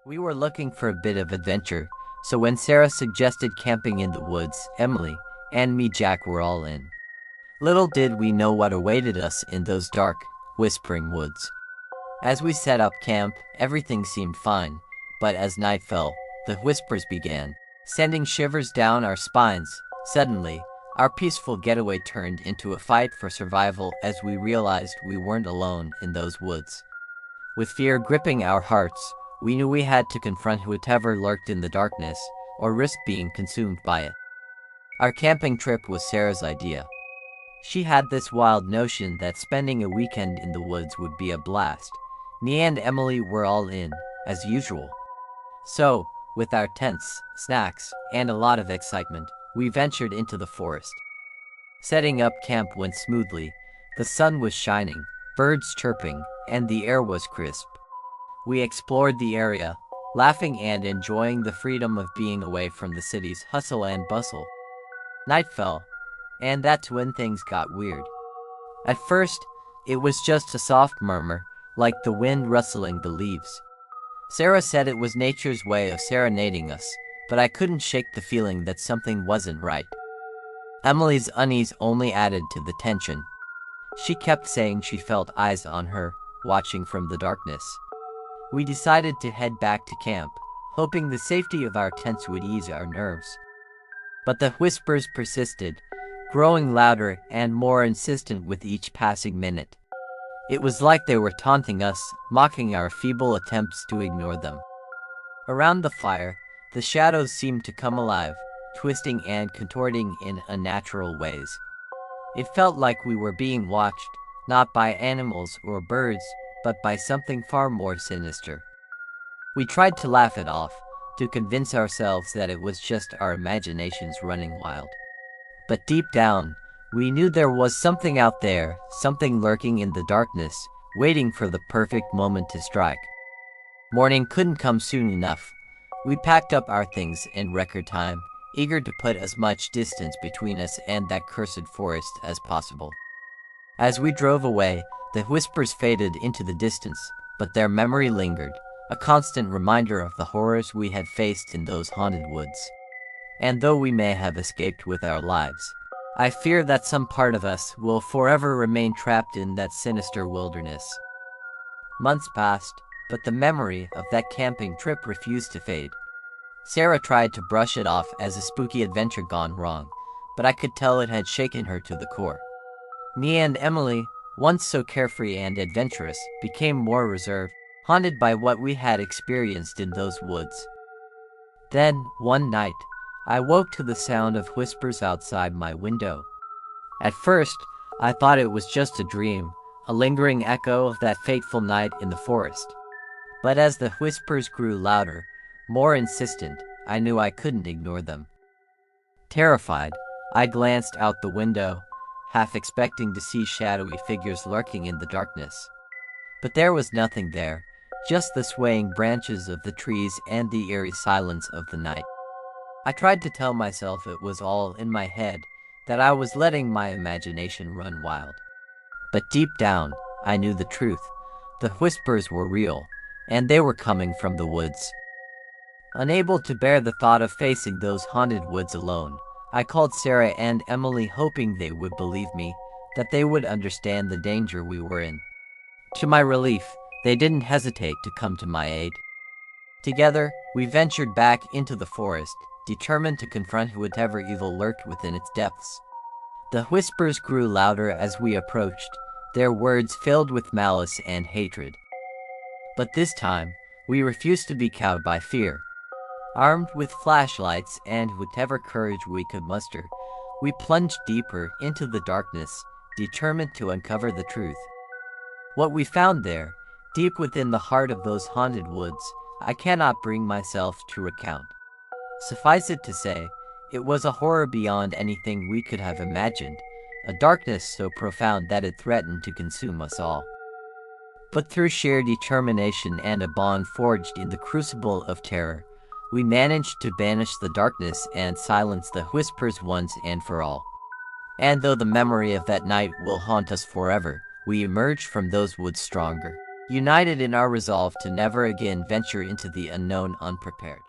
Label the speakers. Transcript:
Speaker 1: We were looking for a bit of adventure, so when Sarah suggested camping in the woods, Emily and me, Jack, were all in. Little did we know what awaited us in those dark, whispering woods. As we set up camp, everything seemed fine, but as night fell, the whispers began, sending shivers down our spines. Suddenly, our peaceful getaway turned into a fight for survival as we realized we weren't alone in those woods. With fear gripping our hearts, we knew we had to confront whatever lurked in the darkness, or risk being consumed by it. Our camping trip was Sarah's idea. She had this wild notion that spending a weekend in the woods would be a blast. Me and Emily were all in, as usual. So, with our tents, snacks, and a lot of excitement, we ventured into the forest. Setting up camp went smoothly. The sun was shining, birds chirping, and the air was crisp. We explored the area, laughing and enjoying the freedom of being away from the city's hustle and bustle. Night fell, and that's when things got weird. At first, it was just a soft murmur, like the wind rustling the leaves. Sarah said it was nature's way of serenading us, but I couldn't shake the feeling that something wasn't right. Emily's unease only added to the tension. She kept saying she felt eyes on her, watching from the darkness. We decided to head back to camp, hoping the safety of our tents would ease our nerves. But the whispers persisted, growing louder and more insistent with each passing minute. It was like they were taunting us, mocking our feeble attempts to ignore them. Around the fire, the shadows seemed to come alive, twisting and contorting in unnatural ways. It felt like we were being watched, not by animals or birds, but by something far more sinister. We tried to laugh it off, to convince ourselves that it was just our imaginations running wild. But deep down, we knew there was something out there, something lurking in the darkness, waiting for the perfect moment to strike. Morning couldn't come soon enough. We packed up our things in record time, eager to put as much distance between us and that cursed forest as possible. As we drove away, the whispers faded into the distance, but their memory lingered, a constant reminder of the horrors we had faced in those haunted woods. And though we may have escaped with our lives, I fear that some part of us will forever remain trapped in that sinister wilderness. Months passed, but the memory of that camping trip refused to fade. Sarah tried to brush it off as a spooky adventure gone wrong, but I could tell it had shaken her to the core. Me and Emily, once so carefree and adventurous, became more reserved, haunted by what we had experienced in those woods. Then, one night, I woke to the sound of whispers outside my window. At first, I thought it was just a dream, a lingering echo of that fateful night in the forest. But as the whispers grew louder, more insistent, I knew I couldn't ignore them. Terrified, I glanced out the window, half expecting to see shadowy figures lurking in the darkness. But there was nothing there, just the swaying branches of the trees and the eerie silence of the night. I tried to tell myself it was all in my head, that I was letting my imagination run wild. But deep down, I knew the truth. The whispers were real, and they were coming from the woods. Unable to bear the thought of facing those haunted woods alone, I called Sarah and Emily, hoping they would believe me, that they would understand the danger we were in. To my relief, they didn't hesitate to come to my aid. Together, we ventured back into the forest, determined to confront whatever evil lurked within its depths. The whispers grew louder as we approached, their words filled with malice and hatred. But this time, we refused to be cowed by fear. Armed with flashlights and whatever courage we could muster, we plunged deeper into the darkness, determined to uncover the truth. What we found there, deep within the heart of those haunted woods, I cannot bring myself to recount. Suffice it to say, it was a horror beyond anything we could have imagined, a darkness so profound that it threatened to consume us all. But through sheer determination and a bond forged in the crucible of terror, we managed to banish the darkness and silence the whispers once and for all. And though the memory of that night will haunt us forever, we emerged from those woods stronger. united in our resolve to never again venture into the unknown unprepared.